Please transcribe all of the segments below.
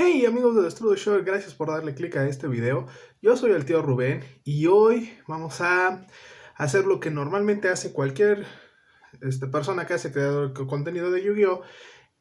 Hey amigos de Destrudo Show, gracias por darle click a este video. Yo soy el tío Rubén y hoy vamos a hacer lo que normalmente hace cualquier persona que hace creador de contenido de Yu-Gi-Oh!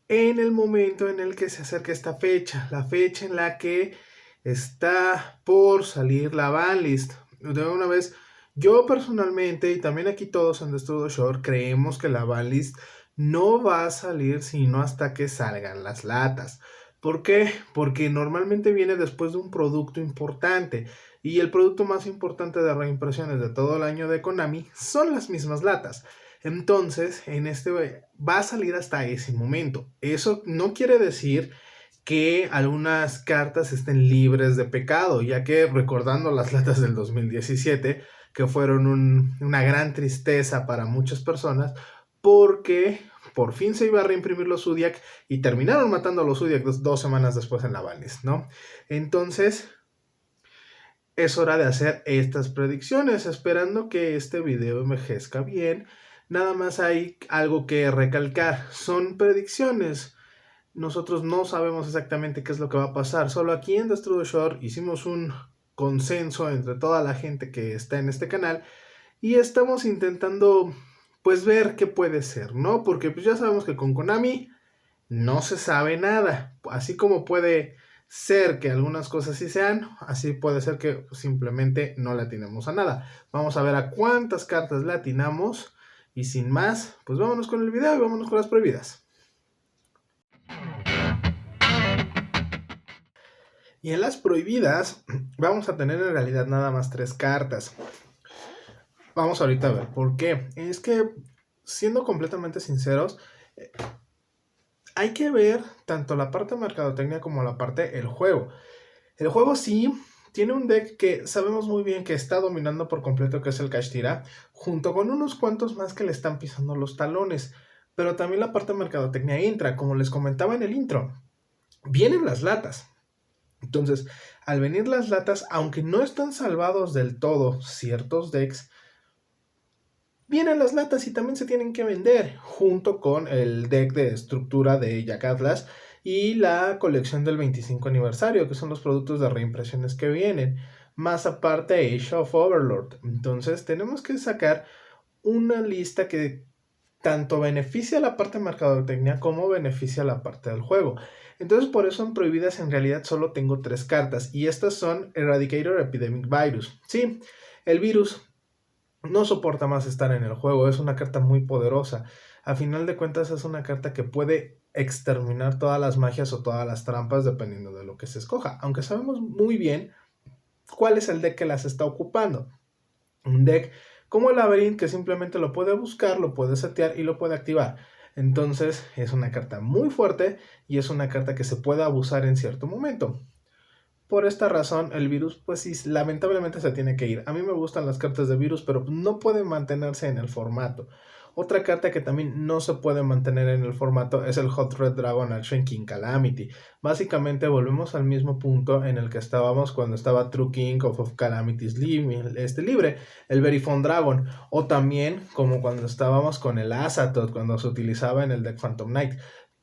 En el momento en el que se acerca esta fecha, la fecha en la que está por salir la banlist. De una vez, yo personalmente y también aquí todos en Destrudo Show creemos que la banlist no va a salir sino hasta que salgan las latas. ¿Por qué? Porque normalmente viene después de un producto importante y el producto más importante de reimpresiones de todo el año de Konami son las mismas latas. Entonces, va a salir hasta ese momento. Eso no quiere decir que algunas cartas estén libres de pecado, ya que recordando las latas del 2017, que fueron una gran tristeza para muchas personas, porque por fin se iba a reimprimir los Zodiac y terminaron matando a los Zodiac 2 semanas después en la banlist, ¿no? Entonces, es hora de hacer estas predicciones, esperando que este video envejezca bien. Nada más hay algo que recalcar, son predicciones. Nosotros no sabemos exactamente qué es lo que va a pasar. Solo aquí en Destrudo Shore hicimos un consenso entre toda la gente que está en este canal y estamos intentando pues ver qué puede ser, ¿no? Porque pues ya sabemos que con Konami no se sabe nada. Así como puede ser que algunas cosas sí sean, así puede ser que simplemente no le atinamos a nada. Vamos a ver a cuántas cartas le atinamos y sin más, pues vámonos con el video y vámonos con las prohibidas. Y en las prohibidas vamos a tener en realidad nada más 3 cartas. Vamos ahorita a ver por qué. Es que, siendo completamente sinceros, hay que ver tanto la parte de mercadotecnia como la parte del juego. El juego sí tiene un deck que sabemos muy bien que está dominando por completo, que es el Kashtira, junto con unos cuantos más que le están pisando los talones. Pero también la parte de mercadotecnia entra, como les comentaba en el intro. Vienen las latas. Entonces, al venir las latas, aunque no están salvados del todo ciertos decks, vienen las latas y también se tienen que vender, junto con el deck de estructura de Jack Atlas y la colección del 25 aniversario, que son los productos de reimpresiones que vienen, más aparte Age of Overlord. Entonces, tenemos que sacar una lista que tanto beneficia a la parte de mercadotecnia como beneficia a la parte del juego. Entonces por eso en prohibidas en realidad solo tengo 3 cartas y estas son Eradicator Epidemic Virus. Sí, el virus no soporta más estar en el juego, es una carta muy poderosa. A final de cuentas es una carta que puede exterminar todas las magias o todas las trampas dependiendo de lo que se escoja, aunque sabemos muy bien cuál es el deck que las está ocupando. Un deck como el Labyrinth que simplemente lo puede buscar, lo puede setear y lo puede activar. Entonces es una carta muy fuerte y es una carta que se puede abusar en cierto momento. Por esta razón el virus pues sí, lamentablemente se tiene que ir. A mí me gustan las cartas de virus, pero no pueden mantenerse en el formato. Otra carta que también no se puede mantener en el formato es el Hot Red Dragon Action King Calamity. Básicamente volvemos al mismo punto en el que estábamos cuando estaba True King of Calamities libre, el Verifone Dragon. O también como cuando estábamos con el Azatoth, cuando se utilizaba en el deck Phantom Knight,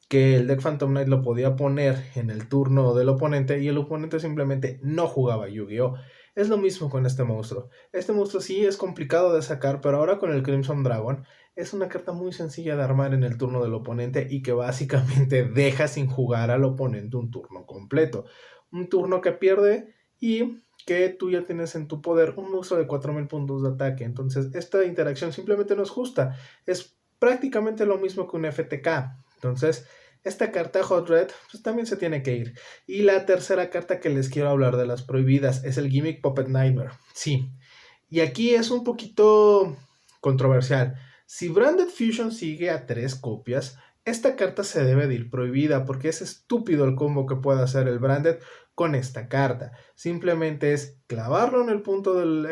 que el deck Phantom Knight lo podía poner en el turno del oponente y el oponente simplemente no jugaba Yu-Gi-Oh! Es lo mismo con este monstruo. Este monstruo sí es complicado de sacar, pero ahora con el Crimson Dragon es una carta muy sencilla de armar en el turno del oponente y que básicamente deja sin jugar al oponente un turno completo. Un turno que pierde y que tú ya tienes en tu poder un monstruo de 4000 puntos de ataque. Entonces esta interacción simplemente no es justa. Es prácticamente lo mismo que un FTK. Entonces, esta carta Hot Red pues también se tiene que ir. Y la tercera carta que les quiero hablar de las prohibidas es el Gimmick Puppet Nightmare. Sí, y aquí es un poquito controversial. Si Branded Fusion sigue a 3 copias, esta carta se debe de ir prohibida porque es estúpido el combo que puede hacer el Branded con esta carta. Simplemente es clavarlo en el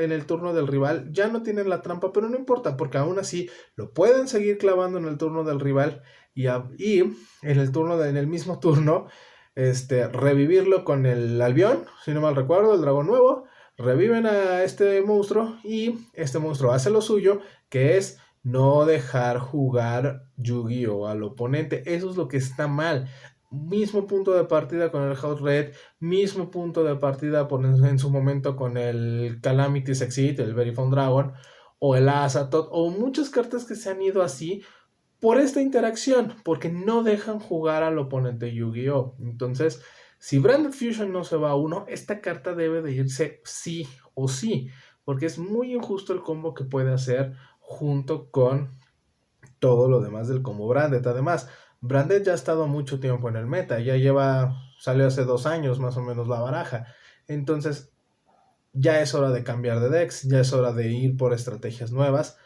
en el turno del rival. Ya no tienen la trampa, pero no importa porque aún así lo pueden seguir clavando en el turno del rival y en el mismo turno revivirlo con el Albión, si no mal recuerdo, el dragón nuevo. Reviven a este monstruo y este monstruo hace lo suyo, que es no dejar jugar Yu-Gi-Oh al oponente. Eso es lo que está mal. Mismo punto de partida con el Hot Red, mismo punto de partida en su momento con el Calamity Succeed, el Very Fun Dragon, o el Azatoth, o muchas cartas que se han ido así por esta interacción, porque no dejan jugar al oponente Yu-Gi-Oh! Entonces, si Branded Fusion no se va a uno, esta carta debe de irse sí o sí, porque es muy injusto el combo que puede hacer junto con todo lo demás del combo Branded. Además, Branded ya ha estado mucho tiempo en el meta, salió hace 2 años más o menos la baraja. Entonces, ya es hora de cambiar de decks, ya es hora de ir por estrategias nuevas.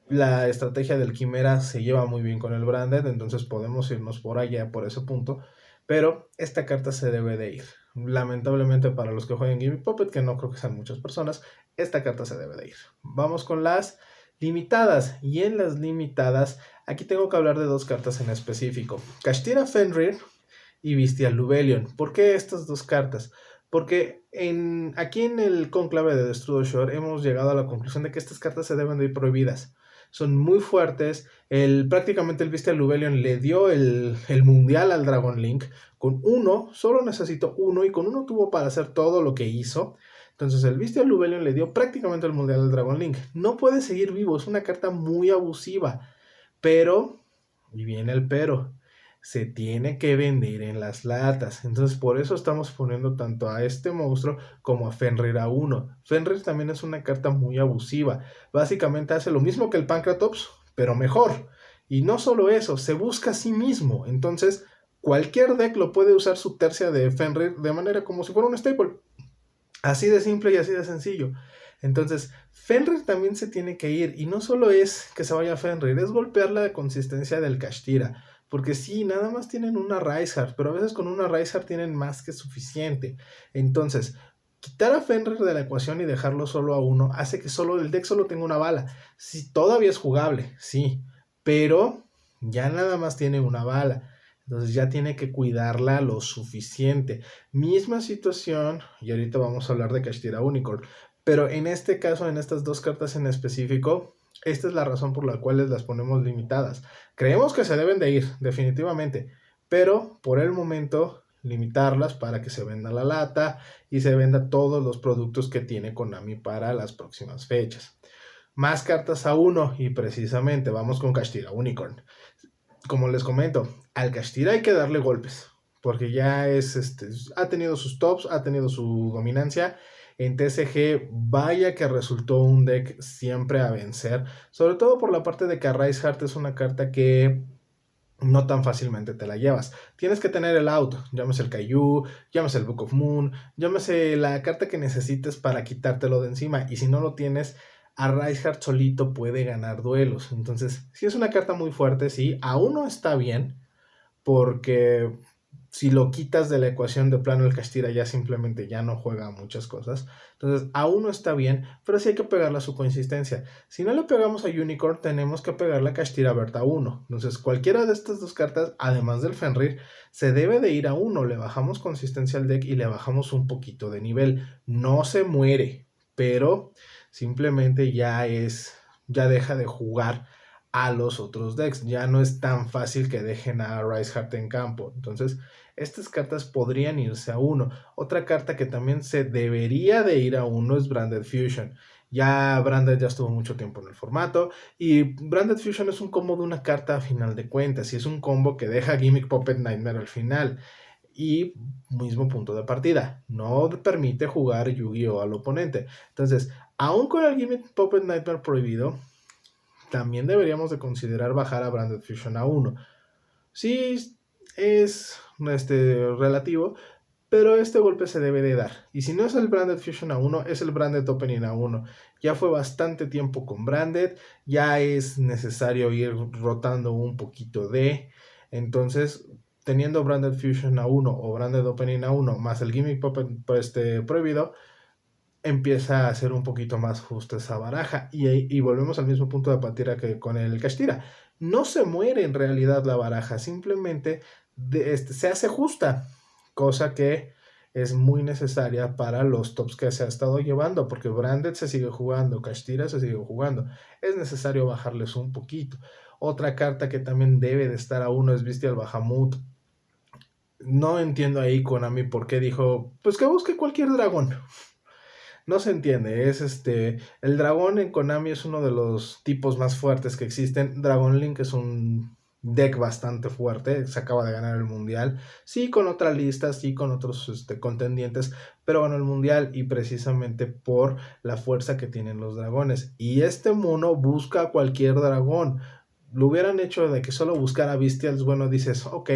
La estrategia del Quimera se lleva muy bien con el Branded, entonces podemos irnos por allá, por ese punto. Pero esta carta se debe de ir. Lamentablemente para los que jueguen Gimmick Puppet, que no creo que sean muchas personas, esta carta se debe de ir. Vamos con las limitadas. Y en las limitadas, aquí tengo que hablar de 2 cartas en específico. Kashtira Fenrir y Bystial Lubellion. ¿Por qué estas 2 cartas? Porque aquí en el conclave de Destrudo Shore hemos llegado a la conclusión de que estas cartas se deben de ir prohibidas. Son muy fuertes. Prácticamente el Bystial Lubellion le dio el mundial al Dragon Link. Con uno, solo necesitó uno, y con uno tuvo para hacer todo lo que hizo. Entonces el Bystial Lubellion le dio prácticamente el mundial al Dragon Link. No puede seguir vivo, es una carta muy abusiva. Pero, y viene el pero, se tiene que vender en las latas. Entonces por eso estamos poniendo tanto a este monstruo como a Fenrir a 1. Fenrir también es una carta muy abusiva. Básicamente hace lo mismo que el Pancratops, pero mejor. Y no solo eso, se busca a sí mismo. Entonces cualquier deck lo puede usar su tercia de Fenrir de manera como si fuera un staple. Así de simple y así de sencillo. Entonces, Fenrir también se tiene que ir. Y no solo es que se vaya Fenrir, es golpear la consistencia del Kashtira. Porque sí, nada más tienen una Reinhardt, pero a veces con una Reinhardt tienen más que suficiente. Entonces, quitar a Fenrir de la ecuación y dejarlo solo a uno hace que solo el deck solo tenga una bala. Sí, todavía es jugable, sí, pero ya nada más tiene una bala. Entonces ya tiene que cuidarla lo suficiente. Misma situación, y ahorita vamos a hablar de Kashtira Unicorn, pero en este caso, en estas 2 cartas en específico, esta es la razón por la cual las ponemos limitadas. Creemos que se deben de ir, definitivamente, pero por el momento limitarlas para que se venda la lata y se venda todos los productos que tiene Konami para las próximas fechas. Más cartas a 1 y precisamente vamos con Kashtira Unicorn. Como les comento, al Kashtira hay que darle golpes, porque ya ha tenido sus tops, ha tenido su dominancia. En TCG, vaya que resultó un deck siempre a vencer, sobre todo por la parte de que Reinhardt es una carta que no tan fácilmente te la llevas. Tienes que tener el out, llámese el Kaiju, llámese el Book of Moon, llámese la carta que necesites para quitártelo de encima, y si no lo tienes, a Reinhardt solito puede ganar duelos. Entonces, sí es una carta muy fuerte, sí, aún no está bien, porque si lo quitas de la ecuación de plano, el Kashtira ya simplemente ya no juega muchas cosas. Entonces, aún no está bien, pero sí hay que pegarle a su consistencia. Si no le pegamos a Unicorn, tenemos que pegarle a Kashtira Berta 1. Entonces, cualquiera de estas 2 cartas, además del Fenrir, se debe de ir a 1. Le bajamos consistencia al deck y le bajamos un poquito de nivel. No se muere, pero simplemente ya deja de jugar a los otros decks. Ya no es tan fácil que dejen a Reinhardt en campo. Entonces, estas cartas podrían irse a 1. Otra carta que también se debería de ir a 1 es Branded Fusion. Ya Branded ya estuvo mucho tiempo en el formato, y Branded Fusion es un combo de una carta a final de cuentas, y es un combo que deja Gimmick Puppet Nightmare al final. Y mismo punto de partida, no permite jugar Yu-Gi-Oh al oponente. Entonces, aún con el Gimmick Puppet Nightmare prohibido, también deberíamos de considerar bajar a Branded Fusion a 1. Sí, es relativo, pero este golpe se debe de dar. Y si no es el Branded Fusion a 1, es el Branded Opening a 1. Ya fue bastante tiempo con Branded, ya es necesario ir rotando un poquito de... Entonces, teniendo Branded Fusion a 1 o Branded Opening a 1 más el Gimmick Puppet prohibido, empieza a ser un poquito más justa esa baraja. Y volvemos al mismo punto de partida que con el Kashtira. No se muere en realidad la baraja, simplemente se hace justa, cosa que es muy necesaria para los tops que se ha estado llevando, porque Branded se sigue jugando, Kashtira se sigue jugando. Es necesario bajarles un poquito. Otra carta que también debe de estar a 1 es Bystial Bahamut. No entiendo ahí Konami por qué dijo, pues que busque cualquier dragón. No se entiende, es el dragón en Konami es uno de los tipos más fuertes que existen. Dragon Link es un deck bastante fuerte, se acaba de ganar el mundial, sí con otra lista, sí con otros contendientes, pero ganó el mundial y precisamente por la fuerza que tienen los dragones. Y este mono busca a cualquier dragón. Lo hubieran hecho de que solo buscara Bestials, bueno, dices, ok,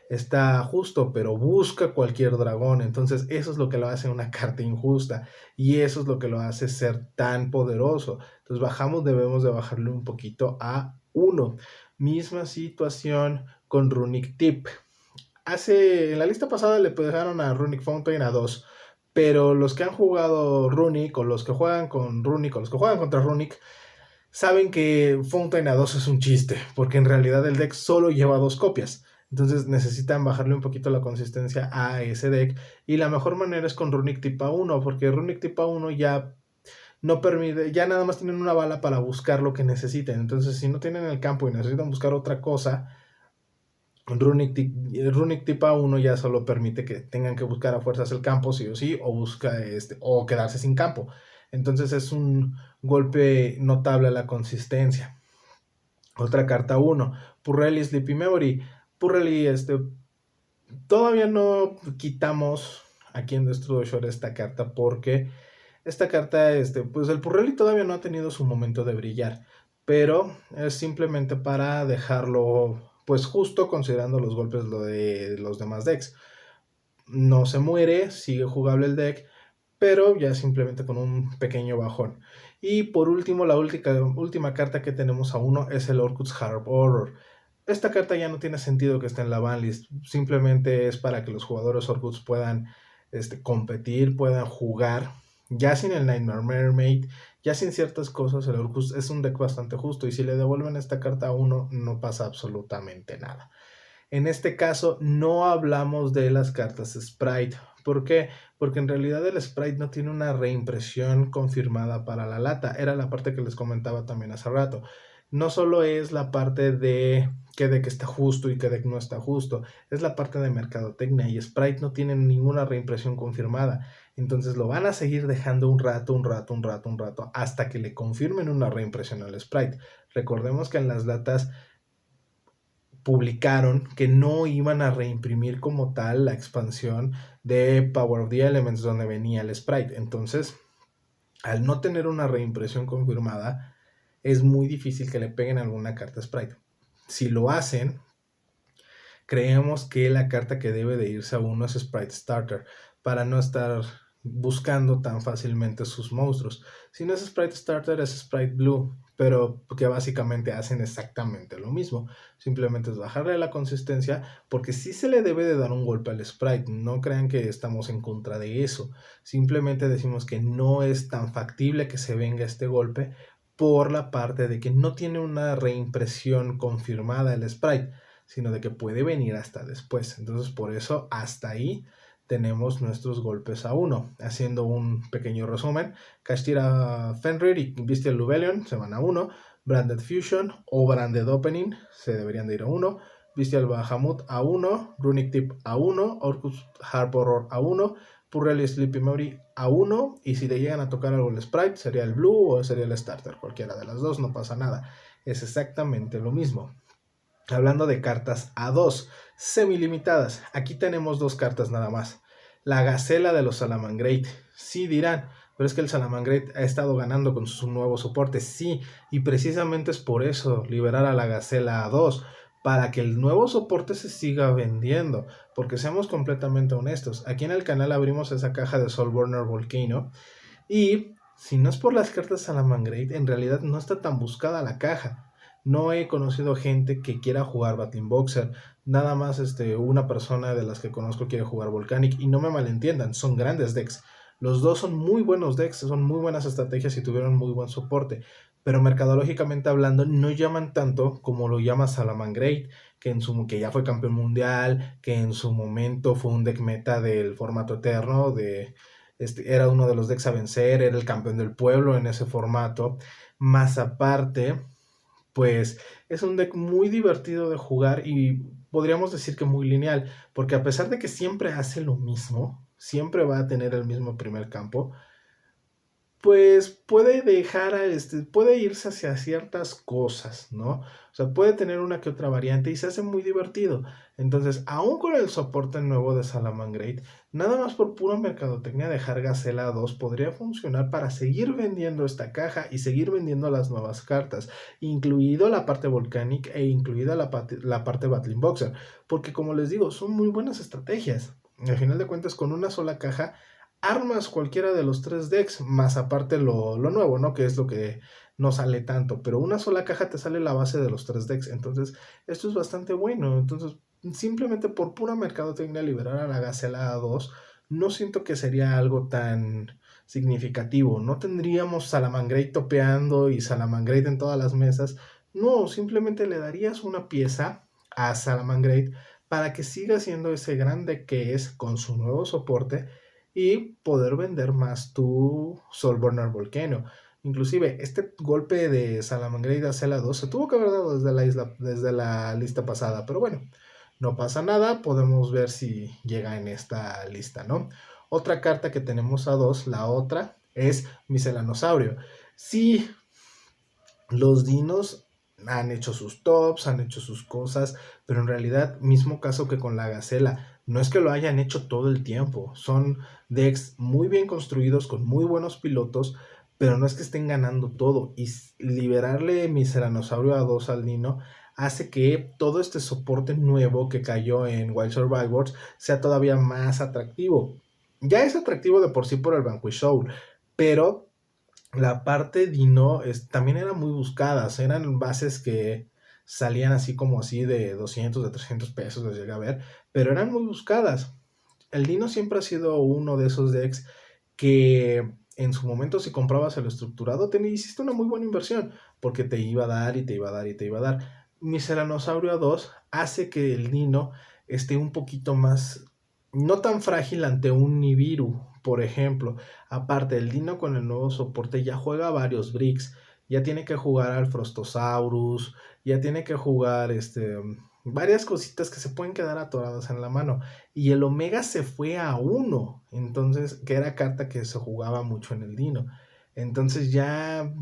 está justo, pero busca cualquier dragón. Entonces eso es lo que lo hace una carta injusta. Y eso es lo que lo hace ser tan poderoso. Entonces debemos de bajarle un poquito a 1. Misma situación con Runic Tip. En la lista pasada le dejaron a Runic Fountain a 2. Pero los que han jugado Runic o los que juegan con Runic o los que juegan contra Runic saben que Fountain a 2 es un chiste, porque en realidad el deck solo lleva 2 copias. Entonces necesitan bajarle un poquito la consistencia a ese deck. Y la mejor manera es con Runic Tipa 1, porque Runic Tipa 1 ya no permite, ya nada más tienen una bala para buscar lo que necesiten. Entonces, si no tienen el campo y necesitan buscar otra cosa, Runic Tipa 1 ya solo permite que tengan que buscar a fuerzas el campo, sí o sí, o quedarse sin campo. Entonces es un golpe notable a la consistencia. Otra carta 1, Purrely Sleepy Memory. Purrely, todavía no quitamos aquí en Destruction esta carta porque esta carta, pues el Purrely todavía no ha tenido su momento de brillar, pero es simplemente para dejarlo, pues justo considerando los golpes de los demás decks. No se muere, sigue jugable el deck, pero ya simplemente con un pequeño bajón. Y por último, la última carta que tenemos a 1 es el Orcut's Harp Horror. Esta carta ya no tiene sentido que esté en la banlist, simplemente es para que los jugadores Orcuts puedan competir, puedan jugar, ya sin el Nightmare Mermaid, ya sin ciertas cosas. El Orcus es un deck bastante justo y si le devuelven esta carta a 1 no pasa absolutamente nada. En este caso no hablamos de las cartas Sprite. ¿Por qué? Porque en realidad el Sprite no tiene una reimpresión confirmada para la lata. Era la parte que les comentaba también hace rato. No solo es la parte de qué deck está justo y qué deck no está justo, es la parte de mercadotecnia y Sprite no tiene ninguna reimpresión confirmada. Entonces lo van a seguir dejando un rato, hasta que le confirmen una reimpresión al Sprite. Recordemos que en las latas publicaron que no iban a reimprimir como tal la expansión de Power of the Elements donde venía el Sprite. Entonces, al no tener una reimpresión confirmada, es muy difícil que le peguen alguna carta Sprite. Si lo hacen, creemos que la carta que debe de irse a 1 es Sprite Starter, para no estar buscando tan fácilmente sus monstruos. Si no es Sprite Starter, es Sprite Blue, pero que básicamente hacen exactamente lo mismo. Simplemente es bajarle la consistencia, porque sí se le debe de dar un golpe al Sprite. No crean que estamos en contra de eso. Simplemente decimos que no es tan factible que se venga este golpe por la parte de que no tiene una reimpresión confirmada el Sprite, sino de que puede venir hasta después. Entonces, por eso, hasta ahí tenemos nuestros golpes a 1. Haciendo un pequeño resumen, Kashtira Fenrir y Bestial Lubellion se van a 1, Branded Fusion o Branded Opening se deberían de ir a 1, Bestial Bahamut a 1, Runic Tip a 1, Orcus Harp Horror a 1, Purrely Sleepy Memory a 1, y si le llegan a tocar algo el Sprite, sería el Blue o sería el Starter, cualquiera de las dos, no pasa nada, es exactamente lo mismo. Hablando de cartas a 2, semi-limitadas, aquí tenemos 2 cartas nada más. La Gacela de los Salamangreat. Sí dirán, pero es que el Salamangreat ha estado ganando con su nuevo soporte. Sí, y precisamente es por eso liberar a la Gacela a 2, para que el nuevo soporte se siga vendiendo. Porque seamos completamente honestos, aquí en el canal abrimos esa caja de Soulburner Volcano y si no es por las cartas Salamangreat, en realidad no está tan buscada la caja. No he conocido gente que quiera jugar Battling Boxer. Nada más una persona de las que conozco quiere jugar Volcanic. Y no me malentiendan, son grandes decks. Los dos son muy buenos decks, son muy buenas estrategias y tuvieron muy buen soporte. Pero mercadológicamente hablando, no llaman tanto como lo llama Salamangreat, que ya fue campeón mundial, que en su momento fue un deck meta del formato eterno, era uno de los decks a vencer, era el campeón del pueblo en ese formato. Más aparte, pues es un deck muy divertido de jugar y podríamos decir que muy lineal, porque a pesar de que siempre hace lo mismo, siempre va a tener el mismo primer campo, pues puede dejar puede irse hacia ciertas cosas, ¿no? O sea, puede tener una que otra variante y se hace muy divertido. Entonces, aún con el soporte nuevo de Salamangreat, nada más por pura mercadotecnia dejar Gacela 2 podría funcionar para seguir vendiendo esta caja y seguir vendiendo las nuevas cartas, incluido la parte Volcanic e incluida la parte Battling Boxer, porque como les digo, son muy buenas estrategias. Al final de cuentas, con una sola caja armas cualquiera de los tres decks, más aparte lo nuevo, ¿no? Que es lo que no sale tanto, pero una sola caja te sale la base de los tres decks, entonces esto es bastante bueno. Entonces, simplemente por pura mercadotecnia liberar a la Gacela 2, no siento que sería algo tan significativo. No tendríamos Salamangreat topeando y Salamangreat en todas las mesas. No, simplemente le darías una pieza a Salamangreat para que siga siendo ese grande que es con su nuevo soporte y poder vender más tu Soulburner Volcano. Inclusive, este golpe de Salamangreat a Cela 2 se tuvo que haber dado desde la lista pasada, pero bueno, no pasa nada, podemos ver si llega en esta lista, ¿no? Otra carta que tenemos a 2, la otra, es Miscelanosaurio. Sí, los dinos han hecho sus tops, han hecho sus cosas, pero en realidad, mismo caso que con la Gacela, no es que lo hayan hecho todo el tiempo, son decks muy bien construidos, con muy buenos pilotos, pero no es que estén ganando todo, y liberarle Miscelanosaurio a 2 al Dino hace que todo este soporte nuevo que cayó en Wild Survivors sea todavía más atractivo. Ya es atractivo de por sí por el Vanquish Soul, pero la parte Dino también eran muy buscadas, eran bases que salían así como así de 200, de 300 pesos, les llegué a ver, pero eran muy buscadas. El Dino siempre ha sido uno de esos decks que en su momento si comprabas el estructurado hiciste una muy buena inversión, porque te iba a dar y te iba a dar y te iba a dar. Miscelanosaurio 2 hace que el Dino esté un poquito más, no tan frágil ante un Nibiru, por ejemplo. Aparte, el Dino con el nuevo soporte ya juega varios bricks. Ya tiene que jugar al Frostosaurus. Ya tiene que jugar varias cositas que se pueden quedar atoradas en la mano. Y el Omega se fue a 1. Entonces, que era carta que se jugaba mucho en el Dino. Entonces ya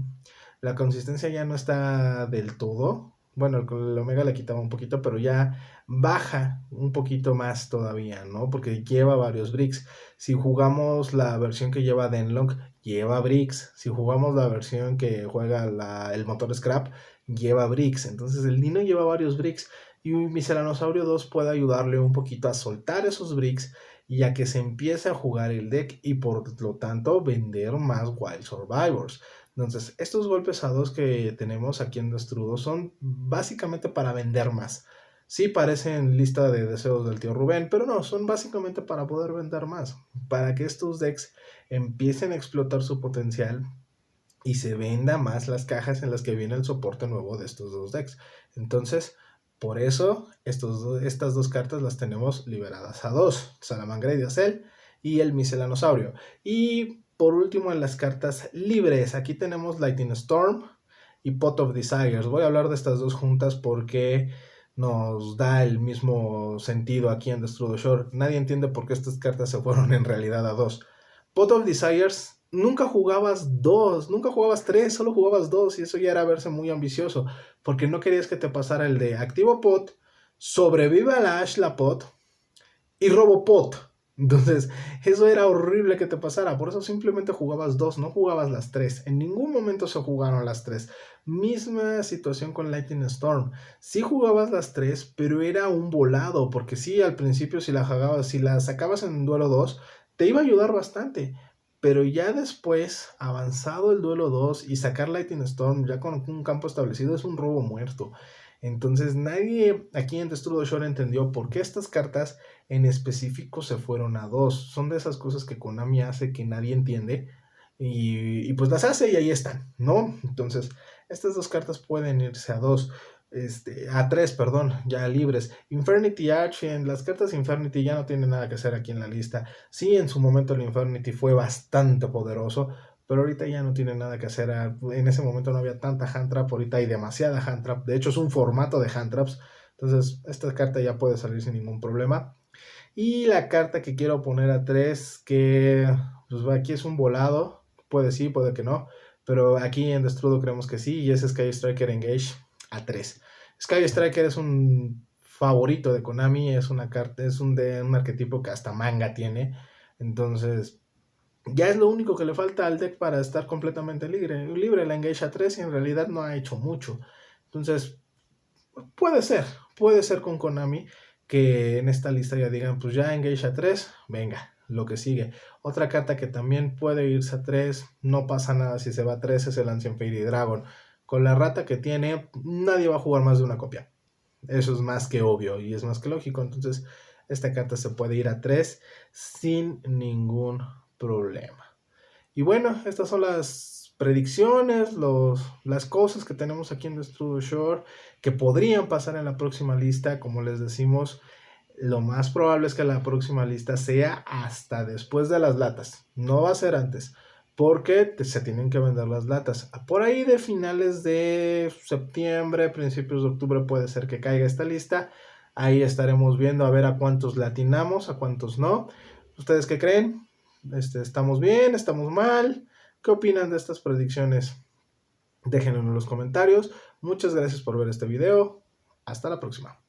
la consistencia ya no está del todo. Bueno, el Omega le quitaba un poquito, pero ya baja un poquito más todavía, ¿no? Porque lleva varios bricks. Si jugamos la versión que lleva Denlock, lleva bricks. Si jugamos la versión que juega el motor Scrap, lleva bricks. Entonces el Dino lleva varios bricks y Miscelanosaurio 2 puede ayudarle un poquito a soltar esos bricks y a que se empiece a jugar el deck y por lo tanto vender más Wild Survivors. Entonces, estos golpes a 2 que tenemos aquí en Destrudo son básicamente para vender más. Sí parecen lista de deseos del tío Rubén, pero no, son básicamente para poder vender más, para que estos decks empiecen a explotar su potencial y se venda más las cajas en las que viene el soporte nuevo de estos dos decks. Entonces, por eso estas dos cartas las tenemos liberadas a 2, Salamangreat de Acel y el Miscelanosaurio. Y por último en las cartas libres, aquí tenemos Lightning Storm y Pot of Desires. Voy a hablar de estas dos juntas porque nos da el mismo sentido aquí en Destrudo Shore. Nadie entiende por qué estas cartas se fueron en realidad a 2. Pot of Desires, nunca jugabas 2, nunca jugabas 3, solo jugabas 2 y eso ya era verse muy ambicioso, porque no querías que te pasara el de activo Pot, sobrevive a la Ashla Pot y robo Pot. Entonces, eso era horrible que te pasara, por eso simplemente jugabas 2, no jugabas las 3. En ningún momento se jugaron las 3. Misma situación con Lightning Storm. Sí jugabas las 3, pero era un volado, porque sí, al principio si la sacabas en duelo 2, te iba a ayudar bastante. Pero ya después, avanzado el duelo 2 y sacar Lightning Storm ya con un campo establecido es un robo muerto. Entonces nadie aquí en Destrudo Shore entendió por qué estas cartas en específico se fueron a 2. Son de esas cosas que Konami hace que nadie entiende y pues las hace y ahí están, ¿no? Entonces estas dos cartas pueden irse a 2. A 3, perdón, ya libres. Infernity Arch, en las cartas Infernity ya no tienen nada que hacer aquí en la lista. Sí, en su momento el Infernity fue bastante poderoso, pero ahorita ya no tiene nada que hacer. En ese momento no había tanta hand trap, ahorita hay demasiada hand trap. De hecho, es un formato de hand traps. Entonces, esta carta ya puede salir sin ningún problema. Y la carta que quiero poner a 3, que pues aquí es un volado, puede sí, puede que no, pero aquí en Destrudo creemos que sí, y es Sky Striker Engage a 3. Sky Striker es un favorito de Konami, es una carta, es un arquetipo que hasta manga tiene, entonces ya es lo único que le falta al deck para estar completamente libre la Engage a 3 y en realidad no ha hecho mucho. Entonces, puede ser con Konami que en esta lista ya digan, pues ya Engage a 3, venga, lo que sigue. Otra carta que también puede irse a 3, no pasa nada si se va a 3, es el Ancient Fairy Dragon. Con la rata que tiene, nadie va a jugar más de una copia. Eso es más que obvio y es más que lógico. Entonces, esta carta se puede ir a 3 sin ningún problema. Y bueno, estas son las predicciones, las cosas que tenemos aquí en Destrudo Shore que podrían pasar en la próxima lista. Como les decimos, lo más probable es que la próxima lista sea hasta después de las latas. No va a ser antes, porque se tienen que vender las latas. Por ahí de finales de septiembre, principios de octubre puede ser que caiga esta lista. Ahí estaremos viendo a ver a cuántos le atinamos, a cuántos no. ¿Ustedes qué creen? ¿Estamos bien? ¿Estamos mal? ¿Qué opinan de estas predicciones? Déjenlo en los comentarios. Muchas gracias por ver este video. Hasta la próxima.